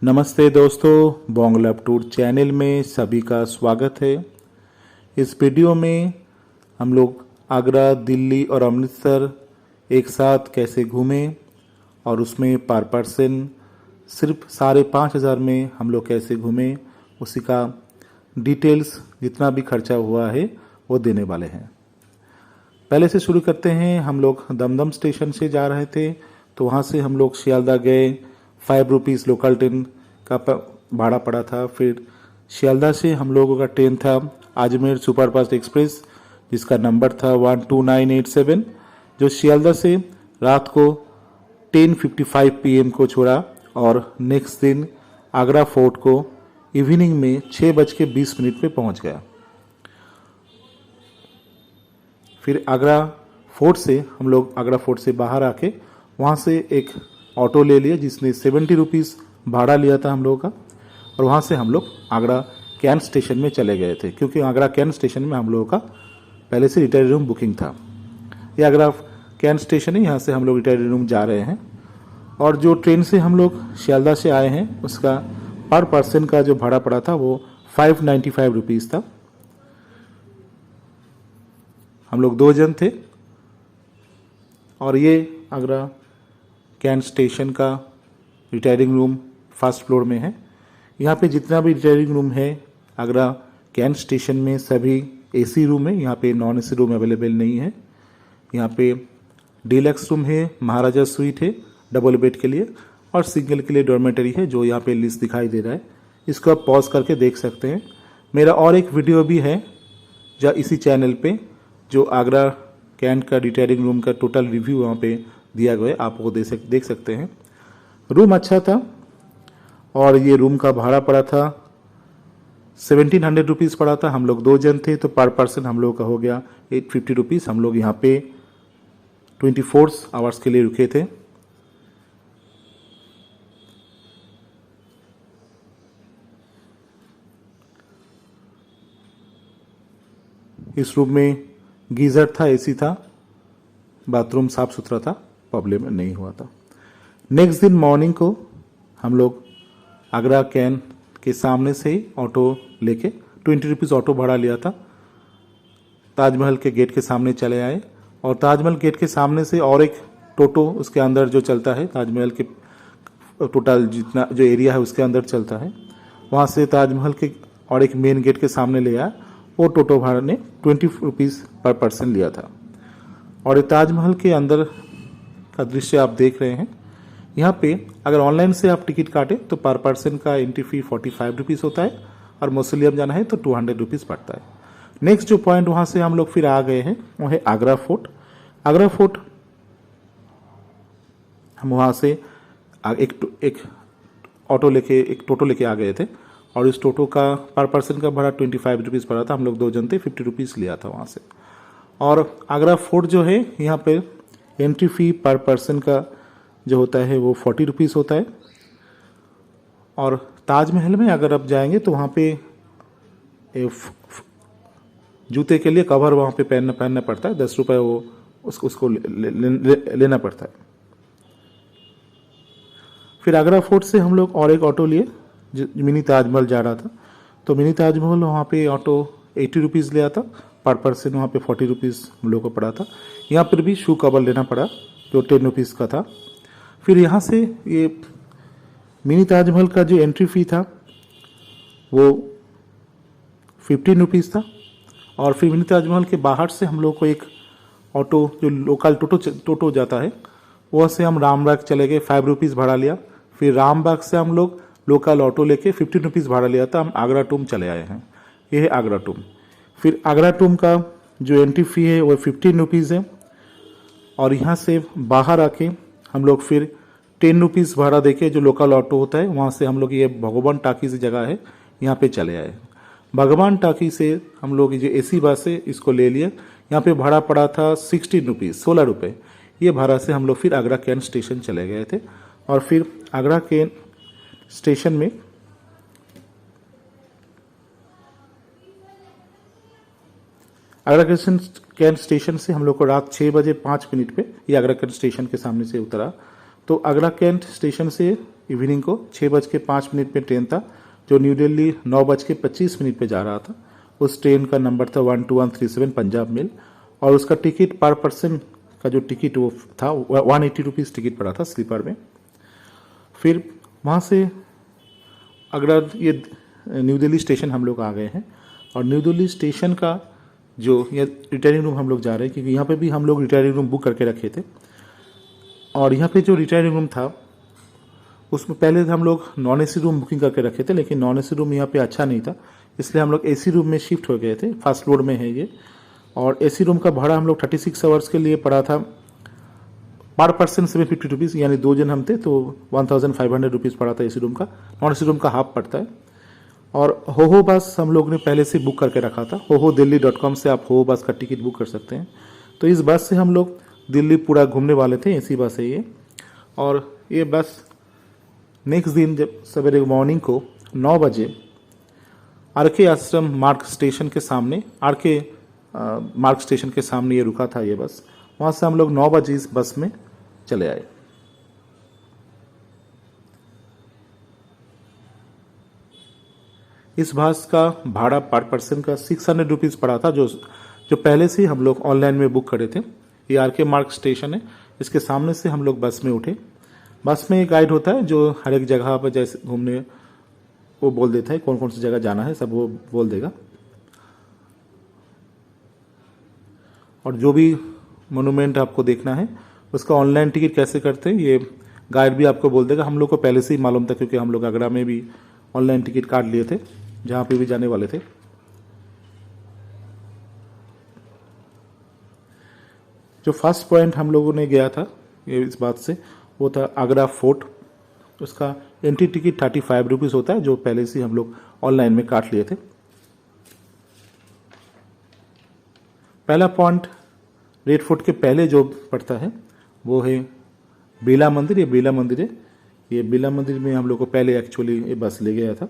नमस्ते दोस्तों, Bong love tour channel में सभी का स्वागत है। इस वीडियो में हम लोग आगरा, दिल्ली और अमृतसर एक साथ कैसे घूमें और उसमें पर पर्सन सिर्फ 5,500 में हम लोग कैसे घूमें, उसी का डिटेल्स जितना भी खर्चा हुआ है वो देने वाले हैं। पहले से शुरू करते हैं। हम लोग दमदम स्टेशन से जा रहे थे, तो वहाँ से हम लोग शियालदा गए। 5 रुपीज़ लोकल ट्रेन का भाड़ा पड़ा था। फिर शियालदा से हम लोगों का ट्रेन था अजमेर सुपरफास्ट एक्सप्रेस, जिसका नंबर था 12987, जो शियालदा से रात को 10:55 PM को छोड़ा और नेक्स्ट दिन आगरा फोर्ट को इवनिंग में 6:20 पे पहुंच गया। फिर आगरा फोर्ट से हम लोग आगरा फोर्ट से बाहर आके वहाँ से एक ऑटो ले लिया, जिसने 70 रुपीज़ भाड़ा लिया था हम लोगों का, और वहाँ से हम लोग आगरा कैंट स्टेशन में चले गए थे, क्योंकि आगरा कैंट स्टेशन में हम लोगों का पहले से रिटायरी रूम बुकिंग था। ये आगरा कैंट स्टेशन है, यहाँ से हम लोग रिटायरी रूम जा रहे हैं। और जो ट्रेन से हम लोग शियालदा से आए हैं, उसका पर पर्सन का जो भाड़ा पड़ा था वो 595 रुपीज़ था। हम लोग 2 जन थे। और ये आगरा कैंट स्टेशन का रिटायरिंग रूम फर्स्ट फ्लोर में है। यहाँ पे जितना भी रिटायरिंग रूम है आगरा कैंट स्टेशन में सभी एसी रूम है। यहाँ पे नॉन एसी रूम अवेलेबल नहीं है। यहाँ पे डीलक्स रूम है, महाराजा स्वीट है डबल बेड के लिए, और सिंगल के लिए डॉर्मेटरी है, जो यहाँ पे लिस्ट दिखाई दे रहा है। इसको आप पॉज करके देख सकते हैं। मेरा और एक वीडियो भी है जो इसी चैनल पे, जो आगरा कैंट का रिटायरिंग रूम का टोटल रिव्यू वहाँ पे दिया गया है, आप वो देख सकते हैं। रूम अच्छा था और ये रूम का भाड़ा पड़ा था 1700 रुपीज़ पड़ा था। हम लोग 2 जन थे, तो पर पर्सन हम लोग का हो गया 850 रुपीज़। हम लोग यहाँ पे 24 आवर्स के लिए रुके थे। इस रूम में गीज़र था, एसी था, बाथरूम साफ सुथरा था, प्रॉब्लम नहीं हुआ था। नेक्स्ट दिन मॉर्निंग को हम लोग आगरा कैंट के सामने से ही ऑटो लेके 20 रुपीज़ ऑटो भाड़ा लिया था, ताजमहल के गेट के सामने चले आए। और ताजमहल गेट के सामने से और एक टोटो उसके अंदर जो चलता है, ताजमहल के टोटल जितना जो एरिया है उसके अंदर चलता है, वहाँ से ताजमहल के और एक मेन गेट के सामने ले आया। वो टोटो भाड़ा ने 20 रुपीज़ पर पर्सन लिया था। और ये ताजमहल के अंदर का दृश्य आप देख रहे हैं। यहाँ पे अगर ऑनलाइन से आप टिकट काटें तो पर पर्सन का एंट्री फी 45 रुपीज़ होता है, और मौसोलियम जाना है तो 200 रुपीज़ पड़ता है। नेक्स्ट जो पॉइंट वहाँ से हम लोग फिर आ गए हैं वो है आगरा फोर्ट। आगरा फोर्ट हम वहाँ से एक ऑटो लेके एक टोटो लेके आ गए थे, और इस टोटो का पर पर्सन का भाड़ा 25 रुपीज़ पड़ा था। हम लोग 2 जन थे, 50 रुपीज़ लिया था वहाँ से। और आगरा फोर्ट जो है, यहाँ पे एंट्री फी पर पर्सन का जो होता है वो 40 रुपीज़ होता है। और ताजमहल में अगर आप जाएंगे तो वहाँ पे जूते के लिए कवर वहाँ पे पहनना पड़ता है, 10 रुपये वो उसको लेना पड़ता है। फिर आगरा फोर्ट से हम लोग और एक ऑटो लिए जो मिनी ताजमहल जा रहा था। तो मिनी ताजमहल वहाँ पे ऑटो 80 रुपीज़ लिया था, पर पर्सन वहाँ पे 40 रुपीज़ हम लोग को पड़ा था। यहाँ पर भी शू कवर लेना पड़ा जो 10 रुपीज़ का था। फिर यहाँ से ये मिनी ताजमहल का जो एंट्री फी था वो 15 रुपीज़ था। और फिर मिनी ताजमहल के बाहर से हम लोग को एक ऑटो जो लोकल टोटो जाता है, वहाँ से हम रामबाग चले गए, 5 रुपीज़ भाड़ा लिया। फिर रामबाग से हम लोग लोकल ऑटो लेके 15 रुपीज़ भाड़ा लिया था, हम आगरा टूम चले आए हैं। ये है आगरा टूम। फिर आगरा टूम का जो एंट्री फी है वो 15 रुपीज़ है। और यहाँ से बाहर आके हम लोग फिर 10 रुपीज़ भाड़ा देके जो लोकल ऑटो होता है, वहाँ से हम लोग ये भगवान टाकी से जगह है, यहाँ पे चले आए। भगवान टाकी से हम लोग जो एसी बस है इसको ले लिए। यहाँ पे भाड़ा पड़ा था 16 रुपीज़, 16 रुपये। ये भाड़ा से हम लोग फिर आगरा कैंट स्टेशन चले गए थे। और फिर आगरा कैंट स्टेशन में आगरा कैंट स्टेशन से हम लोग को रात 6:05 पे ये आगरा कैंट स्टेशन के सामने से उतरा। तो आगरा कैंट स्टेशन से इवनिंग को 6:05 पे ट्रेन था जो न्यू दिल्ली 9:25 पे जा रहा था। उस ट्रेन का नंबर था 12137 पंजाब मेल, और उसका टिकट पर पर्सन का जो टिकट वो था 180 रुपीज़ टिकट पड़ा था स्लीपर में। फिर वहाँ से अगर ये न्यू दिल्ली स्टेशन हम लोग आ गए हैं, और न्यू दिल्ली स्टेशन का जो ये रिटायरिंग रूम हम लोग जा रहे हैं, क्योंकि यहाँ पे भी हम लोग रिटायरिंग रूम बुक करके रखे थे। और यहाँ पे जो रिटायरिंग रूम था उसमें पहले हम लोग नॉन एसी रूम बुकिंग करके रखे थे, लेकिन नॉन एसी रूम यहाँ पे अच्छा नहीं था, इसलिए हम लोग एसी रूम में शिफ्ट हो गए थे। फर्स्ट फ्लोर में है ये, और एसी रूम का भाड़ा हम लोग 36 आवर्स के लिए पड़ा था पर पर्सन 750 रुपीज़, यानी 2 जन हम थे तो 1500 रुपीज़ पड़ा था एसी रूम का। नॉन एसी रूम का हाफ पड़ता है। और हो बस हम लोग ने पहले से बुक करके रखा था। hoho-delhi.com से आप हो बस का टिकट बुक कर सकते हैं। तो इस बस से हम लोग दिल्ली पूरा घूमने वाले थे, एसी बस है ये। और ये बस नेक्स्ट दिन जब सवेरे मॉर्निंग को 9 बजे आरके आश्रम मार्ग स्टेशन के सामने, आरके मार्ग स्टेशन के सामने ये रुका था ये बस। वहाँ से हम लोग 9 बजे इस बस में चले आए। इस बस का भाड़ा पर पर्सन का 600 रुपीज़ पड़ा था, जो पहले से ही हम लोग ऑनलाइन में बुक करे थे। ये आरके मार्ग स्टेशन है, इसके सामने से हम लोग बस में उठे। बस में एक गाइड होता है जो हर एक जगह पर जैसे घूमने वो बोल देता है, कौन कौन सी जगह जाना है सब वो बोल देगा। और जो भी मोनूमेंट आपको देखना है उसका ऑनलाइन टिकट कैसे करते हैं ये गाइड भी आपको बोल देगा। हम लोग को पहले से ही मालूम था, क्योंकि हम लोग आगरा में भी ऑनलाइन टिकट काट लिए थे जहाँ पे भी जाने वाले थे। जो फर्स्ट पॉइंट हम लोगों ने गया था ये इस बात से, वो था आगरा फोर्ट। उसका एंट्री टिकट 35 रुपीज़ होता है, जो पहले से हम लोग ऑनलाइन में काट लिए थे। पहला पॉइंट रेड फोर्ट के पहले जो पड़ता है वो है बिरला मंदिर। ये बिरला मंदिर है, ये बिरला मंदिर में हम लोग को पहले एक्चुअली ये बस ले गया था।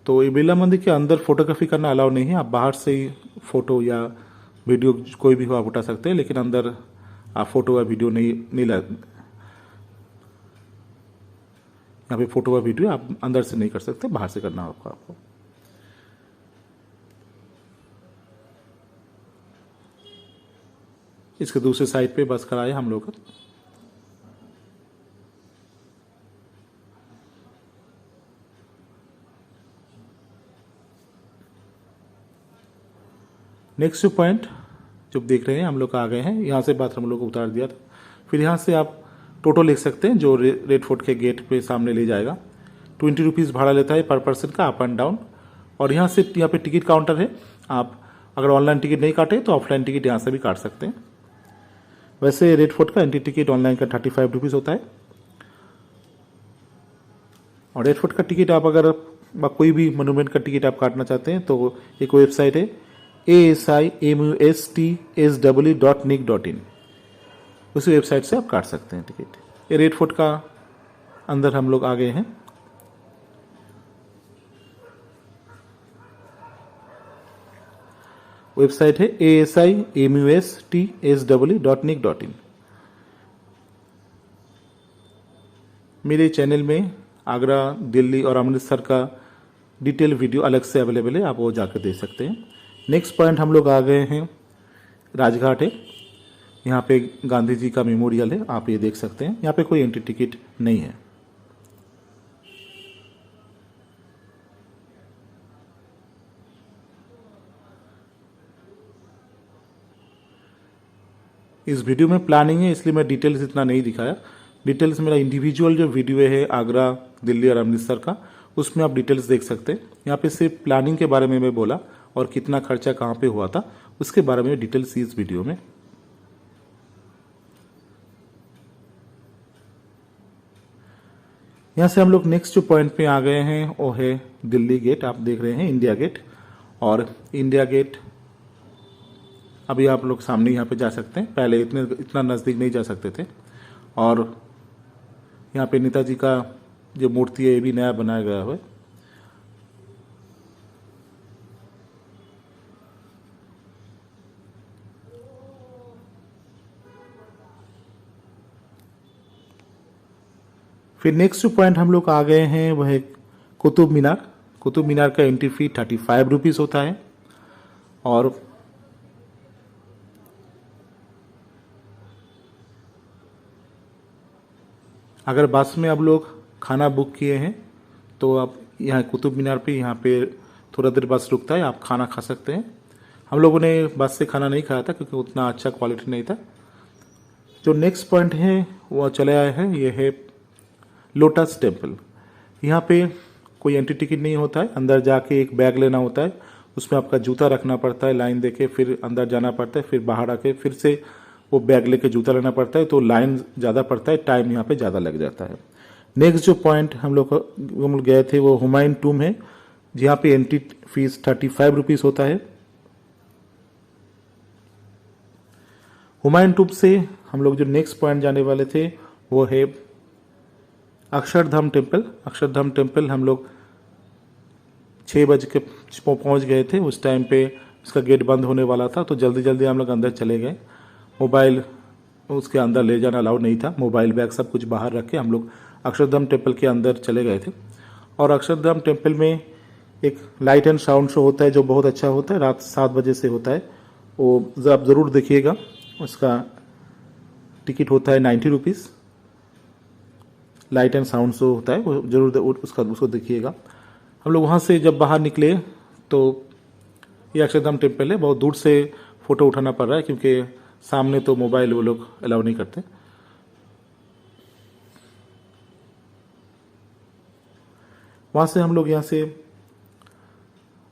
तो ये बिरला मंदिर के अंदर फोटोग्राफी करना अलाउ नहीं है, आप बाहर से ही फोटो या वीडियो कोई भी हो आप उठा सकते हैं, लेकिन अंदर आप फोटो या वीडियो नहीं ला, यहाँ पे फोटो या वीडियो आप अंदर से नहीं कर सकते, बाहर से करना होगा आपको। इसके दूसरे साइड पे बस खड़ा है हम लोग का। नेक्स्ट जो पॉइंट जो देख रहे हैं हम लोग आ गए हैं, यहाँ से बात हम लोग को उतार दिया था। फिर यहाँ से आप टोटो लिख सकते हैं जो रेड फोर्ट के गेट पे सामने ले जाएगा। 20 रुपीज़ भाड़ा लेता है पर पर्सन का अप एंड डाउन। और यहाँ से यहाँ पे टिकट काउंटर है, आप अगर ऑनलाइन टिकट नहीं काटे तो ऑफलाइन टिकट यहाँ से भी काट सकते हैं। वैसे रेड फोर्ट का एंट्री टिकट ऑनलाइन का 35 रुपीज़ होता है। और रेड फोर्ट का टिकट आप अगर कोई भी मोनूमेंट का टिकट आप काटना चाहते हैं तो एक वेबसाइट है ASIMUSTSW.nic.in, उसी वेबसाइट से आप काट सकते हैं टिकट। ये रेड फोर्ट का अंदर हम लोग आ गए हैं। वेबसाइट है ASIMUSTSW.nic.in। मेरे चैनल में आगरा, दिल्ली और अमृतसर का डिटेल वीडियो अलग से अवेलेबल है, आप वो जाकर देख सकते हैं। नेक्स्ट पॉइंट हम लोग आ गए हैं, राजघाट है। यहाँ पे गांधी जी का मेमोरियल है, आप ये देख सकते हैं। यहाँ पे कोई एंट्री टिकट नहीं है। इस वीडियो में प्लानिंग है इसलिए मैं डिटेल्स इतना नहीं दिखाया। डिटेल्स मेरा इंडिविजुअल जो वीडियो है आगरा, दिल्ली और अमृतसर का, उसमें आप डिटेल्स देख सकते हैं। यहाँ पे सिर्फ प्लानिंग के बारे में मैं बोला और कितना खर्चा कहाँ पे हुआ था उसके बारे में डिटेल्स इस वीडियो में। यहाँ से हम लोग नेक्स्ट जो पॉइंट पे आ गए हैं वो है दिल्ली गेट। आप देख रहे हैं इंडिया गेट, और इंडिया गेट अभी आप लोग सामने यहाँ पे जा सकते हैं, पहले इतना नज़दीक नहीं जा सकते थे। और यहाँ पे नेताजी का जो मूर्ति है ये भी नया बनाया गया है। फिर नेक्स्ट जो पॉइंट हम लोग आ गए हैं वह है कुतुब मीनार। कुतुब मीनार का एंट्री फी 35 रुपीज़ होता है। और अगर बस में आप लोग खाना बुक किए हैं तो आप यहाँ कुतुब मीनार पे यहाँ पे थोड़ा देर बस रुकता है, आप खाना खा सकते हैं। हम लोगों ने बस से खाना नहीं खाया था क्योंकि उतना अच्छा क्वालिटी नहीं था। जो नेक्स्ट पॉइंट है वो चले आए हैं, ये है लोटस टेम्पल। यहाँ पे कोई एंट्री टिकट नहीं होता है, अंदर जाके एक बैग लेना होता है, उसमें आपका जूता रखना पड़ता है, लाइन देके फिर अंदर जाना पड़ता है, फिर बाहर आके फिर से वो बैग लेके जूता लेना पड़ता है, तो लाइन ज़्यादा पड़ता है, टाइम यहाँ पे ज़्यादा लग जाता है। नेक्स्ट जो पॉइंट हम लोग गए थे वो हुमायूं टूम है, जहाँ पे एंट्री फीस 35 रुपीज़ होता है। हुमायूं टूम से हम लोग जो नेक्स्ट पॉइंट जाने वाले थे वो है अक्षरधाम टेम्पल। अक्षरधाम टेम्पल हम लोग 6 बज के पहुँच गए थे, उस टाइम पे उसका गेट बंद होने वाला था, तो जल्दी जल्दी हम लोग अंदर चले गए। मोबाइल उसके अंदर ले जाना अलाउड नहीं था, मोबाइल बैग सब कुछ बाहर रख के हम लोग अक्षरधाम टेम्पल के अंदर चले गए थे। और अक्षरधाम टेम्पल में एक लाइट एंड साउंड शो होता है जो बहुत अच्छा होता है, रात 7 बजे से होता है, वो आप ज़रूर देखिएगा। उसका टिकट होता है 90 rupees. Light and sound show होता है, वो जरूर उसको देखिएगा। हम लोग वहाँ से जब बाहर निकले तो ये अक्षरधाम टेम्पल है, बहुत दूर से फ़ोटो उठाना पड़ रहा है क्योंकि सामने तो मोबाइल वो लोग अलाउ नहीं करते। वहाँ से हम लोग यहाँ से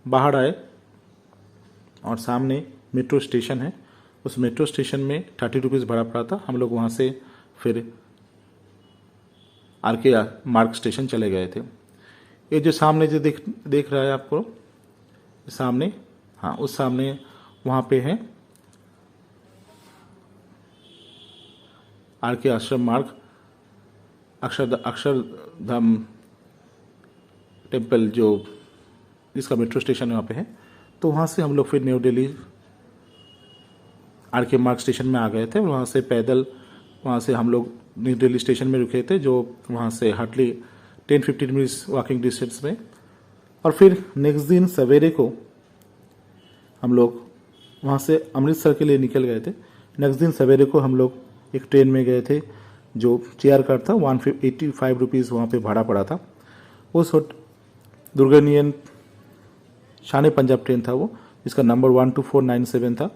बाहर आए और सामने मेट्रो स्टेशन है, उस मेट्रो स्टेशन में 30 रुपीज़ भाड़ा पड़ा था। हम लोग वहाँ से फिर आर मार्ग स्टेशन चले गए थे। ये जो सामने जो देख रहा है आपको सामने, हाँ उस सामने वहाँ पे है आर आश्रम मार्ग, अक्षरधाम टेम्पल जो जिसका मेट्रो स्टेशन वहाँ पे है। तो वहाँ से हम लोग फिर न्यू दिल्ली आर मार्ग स्टेशन में आ गए थे। वहाँ से पैदल वहाँ से हम लोग न्यू दिल्ली स्टेशन में रुके थे, जो वहाँ से हार्डली 10-15 मिनट्स वॉकिंग डिस्टेंस में। और फिर नेक्स्ट दिन सवेरे को हम लोग वहाँ से अमृतसर के लिए निकल गए थे। नेक्स्ट दिन सवेरे को हम लोग एक ट्रेन में गए थे जो चेयर कार था, 185 रुपीज़ वहाँ पे भाड़ा पड़ा था। उस दुर्गानियन शान पंजाब ट्रेन था वो, जिसका नंबर 12497 था,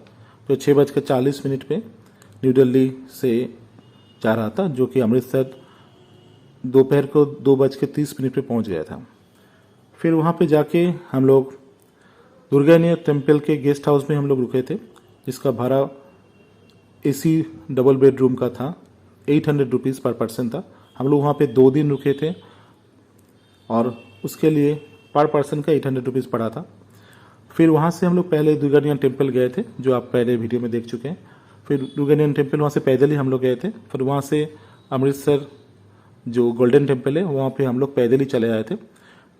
जो 6:40 पे न्यू दिल्ली से जा रहा था, जो कि अमृतसर दोपहर को 2:30 पे पहुंच गया था। फिर वहां पे जाके हम लोग दुर्गानिया टेम्पल के गेस्ट हाउस में हम लोग रुके थे, जिसका भाड़ा एसी डबल बेडरूम का था, 800 रुपीज़ पर पर्सन था। हम लोग वहाँ पे 2 दिन रुके थे और उसके लिए पर पर्सन का 800 रुपीज़ पड़ा था। फिर वहाँ से हम लोग पहले दुर्गानिया टेम्पल गए थे, जो आप पहले वीडियो में देख चुके हैं। फिर दुर्गानिया टेम्पल वहाँ से पैदल ही हम लोग गए थे। फिर वहाँ से अमृतसर जो गोल्डन टेम्पल है वहाँ पे हम लोग पैदल ही चले आए थे।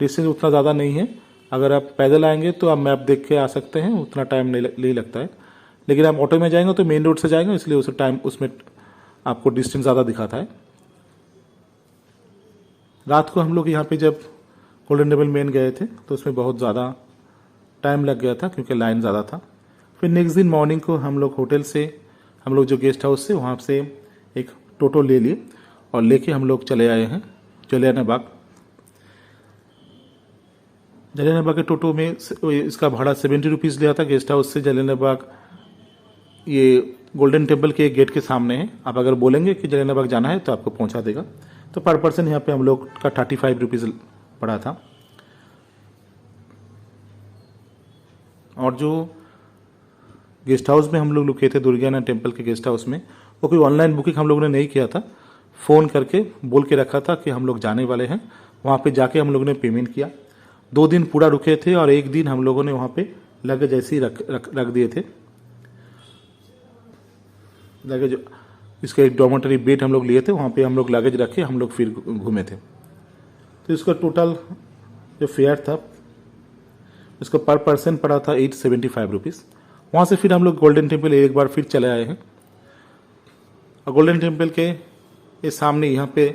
डिस्टेंस उतना ज़्यादा नहीं है, अगर आप पैदल आएंगे तो आप मैप देख के आ सकते हैं, उतना टाइम नहीं लगता है। लेकिन आप ऑटो में जाएंगे तो मेन रोड से जाएंगे, इसलिए उस टाइम उसमें आपको डिस्टेंस ज़्यादा दिखाता है। रात को हम लोग यहाँ पे जब गोल्डन टेम्पल मेन गए थे तो उसमें बहुत ज़्यादा टाइम लग गया था क्योंकि लाइन ज़्यादा था। फिर नेक्स्ट दिन मॉर्निंग को हम लोग होटल से, हम लोग जो गेस्ट हाउस से वहाँ से एक टोटो ले लिए और लेके हम लोग चले आए हैं जलियाना बाग। जलियाना बाग के टोटो में इसका भाड़ा 70 रुपीज़ लिया था गेस्ट हाउस से जलियाना बाग। ये गोल्डन टेम्पल के गेट के सामने है, आप अगर बोलेंगे कि जलियाना बाग जाना है तो आपको पहुंचा देगा। तो पर पर्सन यहाँ पे हम लोग का 35 रुपीज़ पड़ा था। और जो गेस्ट हाउस में हम लोग रुके थे दुर्गानिया टेम्पल के गेस्ट हाउस में, वो कोई ऑनलाइन बुकिंग हम लोगों ने नहीं किया था, फ़ोन करके बोल के रखा था कि हम लोग जाने वाले हैं। वहाँ पे जाके हम लोगों ने पेमेंट किया। 2 दिन पूरा रुके थे और 1 दिन हम लोगों ने वहाँ पे लगेज ऐसे ही रख दिए थे। लगेज इसका एक डॉर्मेटरी बेड हम लोग लिए थे, वहाँ पे हम लोग लगेज रखे, हम लोग फिर घूमे थे। तो इसका टोटल जो फेयर था इसका पर पर्सन पड़ा था 875 रुपीज़। वहाँ से फिर हम लोग गोल्डन टेम्पल एक बार फिर चले आए हैं। और गोल्डन टेम्पल के ये सामने यहाँ पे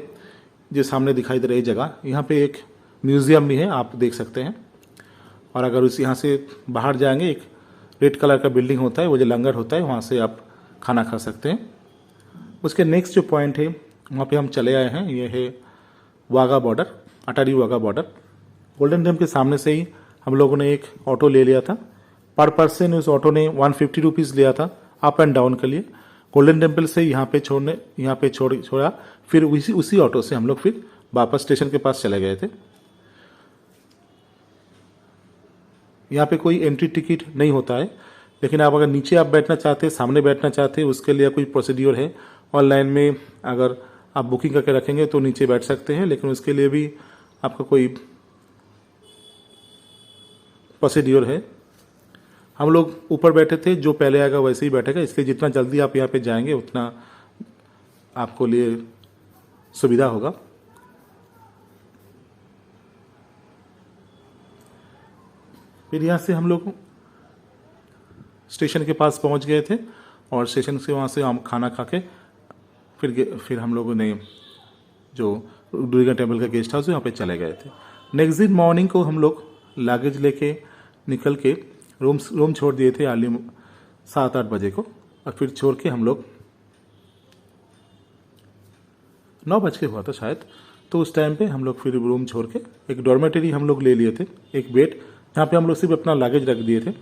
जो सामने दिखाई दे रही जगह, यहाँ पे एक म्यूज़ियम भी है, आप देख सकते हैं। और अगर उस यहाँ से बाहर जाएंगे, एक रेड कलर का बिल्डिंग होता है, वो जो लंगर होता है, वहाँ से आप खाना खा सकते हैं। उसके नेक्स्ट जो पॉइंट है वहाँ पे हम चले आए हैं, ये है Wagah border, Attari Wagah border. Golden temple के सामने से ही हम लोगों ने एक ऑटो ले लिया था। पर पर्सन उस ऑटो ने 150 रुपीज़ लिया था अप एंड डाउन के लिए। गोल्डन टेम्पल से यहाँ पे छोड़ा, फिर उसी ऑटो से हम लोग फिर वापस स्टेशन के पास चले गए थे। यहाँ पे कोई एंट्री टिकट नहीं होता है, लेकिन आप अगर नीचे आप बैठना चाहते हैं, सामने बैठना चाहते हैं, उसके लिए कोई प्रोसीड्योर है। ऑनलाइन में अगर आप बुकिंग करके रखेंगे तो नीचे बैठ सकते हैं, लेकिन उसके लिए भी आपका कोई प्रोसीड्योर है। हम लोग ऊपर बैठे थे, जो पहले आएगा वैसे ही बैठेगा, इसलिए जितना जल्दी आप यहाँ पे जाएंगे उतना आपको लिए सुविधा होगा। फिर यहाँ से हम लोग स्टेशन के पास पहुँच गए थे और स्टेशन से वहाँ से हम खाना खा के फिर हम लोगों ने जो दुर्गा टेम्पल का गेस्ट हाउस है वहाँ पे चले गए थे। नेक्स्ट दिन मॉर्निंग को हम लोग लगेज लेके निकल के रूम छोड़ दिए थे अर्ली 7-8 बजे को, और फिर छोड़ के हम लोग 9 बज के हुआ था शायद, तो उस टाइम पे हम लोग फिर रूम छोड़ के एक डॉर्मेटरी हम लोग ले लिए थे, एक बेड, जहाँ पे हम लोग सिर्फ अपना लगेज रख दिए थे।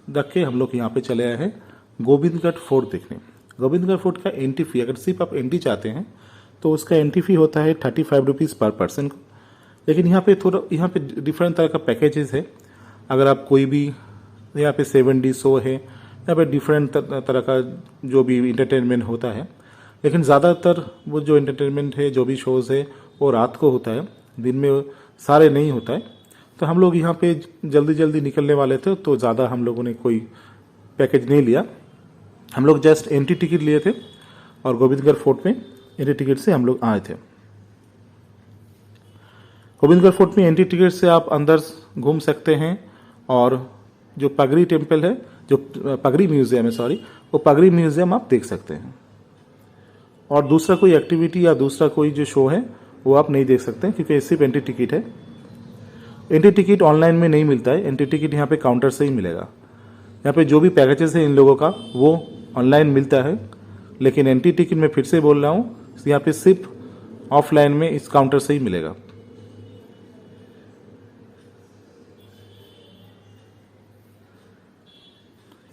रख के हम लोग यहाँ पे चले आए हैं गोविंदगढ़ फोर्ट देखने। गोविंदगढ़ फोर्ट का एंट्री फी, अगर सिर्फ आप एंट्री चाहते हैं तो उसका एंट्री फी होता है 35 रुपीज़ पर पर्सन को। लेकिन यहाँ पे डिफरेंट तरह का पैकेजेस है। अगर आप कोई भी, यहाँ पे 7D शो है, यहाँ पे डिफरेंट तरह का जो भी इंटरटेनमेंट होता है, लेकिन ज़्यादातर वो जो इंटरटेनमेंट है, जो भी शोज़ है, वो रात को होता है, दिन में सारे नहीं होता है। तो हम लोग यहाँ पे जल्दी निकलने वाले थे, तो ज़्यादा हम लोगों ने कोई पैकेज नहीं लिया। हम लोग जस्ट एंट्री टिकट लिए थे और गोविंदगढ़ फोर्ट में एंट्री टिकट से हम लोग आए थे। गोविंदगढ़ फोर्ट में एंट्री टिकट से आप अंदर घूम सकते हैं, और जो पगड़ी टेम्पल है, जो पगड़ी म्यूजियम है, सॉरी, वो पगड़ी म्यूजियम आप देख सकते हैं। और दूसरा कोई एक्टिविटी या दूसरा कोई जो शो है वो आप नहीं देख सकते, क्योंकि सिर्फ एंट्री टिकट है। एंट्री टिकट ऑनलाइन में नहीं मिलता है, एंट्री टिकट यहाँ पे काउंटर से ही मिलेगा। यहाँ पे जो भी पैकेजेस है इन लोगों का वो ऑनलाइन मिलता है, लेकिन एंट्री टिकट मैं फिर से बोल रहा हूँ, यहाँ पे सिर्फ ऑफलाइन में इस काउंटर से ही मिलेगा।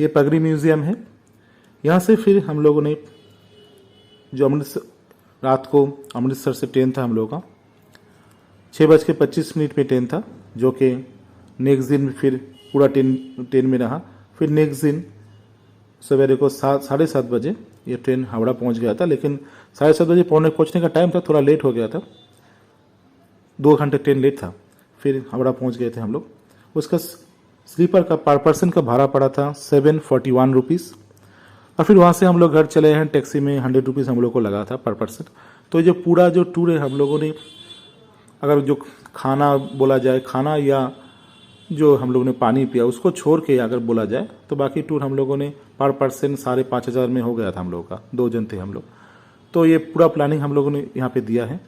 ये पगड़ी म्यूजियम है। यहाँ से फिर हम लोगों ने जो रात को अमृतसर से ट्रेन था हम लोगों का, 6:25 में ट्रेन था, जो कि नेक्स्ट दिन फिर पूरा ट्रेन में रहा। फिर नेक्स्ट दिन सवेरे को 7:30 बजे ये ट्रेन हावड़ा पहुंच गया था, लेकिन 7:30 बजे पहुंचने का टाइम था, थोड़ा लेट हो गया था, 2 घंटे ट्रेन लेट था। फिर हावड़ा पहुंच गए थे हम लोग। उसका स्लीपर का पर पर्सन का भाड़ा पड़ा था 741 रुपीज़, और फिर वहाँ से हम लोग घर चले हैं। टैक्सी में 100 रुपीज़ हम लोग को लगा था पर पर्सन। तो जो पूरा जो टूर है हम लोगों ने, अगर जो खाना बोला जाए, खाना या जो हम लोगों ने पानी पिया उसको छोड़ के अगर बोला जाए, तो बाकी टूर हम लोगों ने पर पर्सन 5,500 में हो गया था हम लोगों का, 2 जन थे हम लोग। तो ये पूरा प्लानिंग हम लोगों ने यहाँ पे दिया है।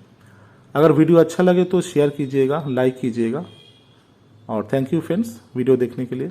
अगर वीडियो अच्छा लगे तो शेयर कीजिएगा, लाइक कीजिएगा, और थैंक यू फ्रेंड्स वीडियो देखने के लिए।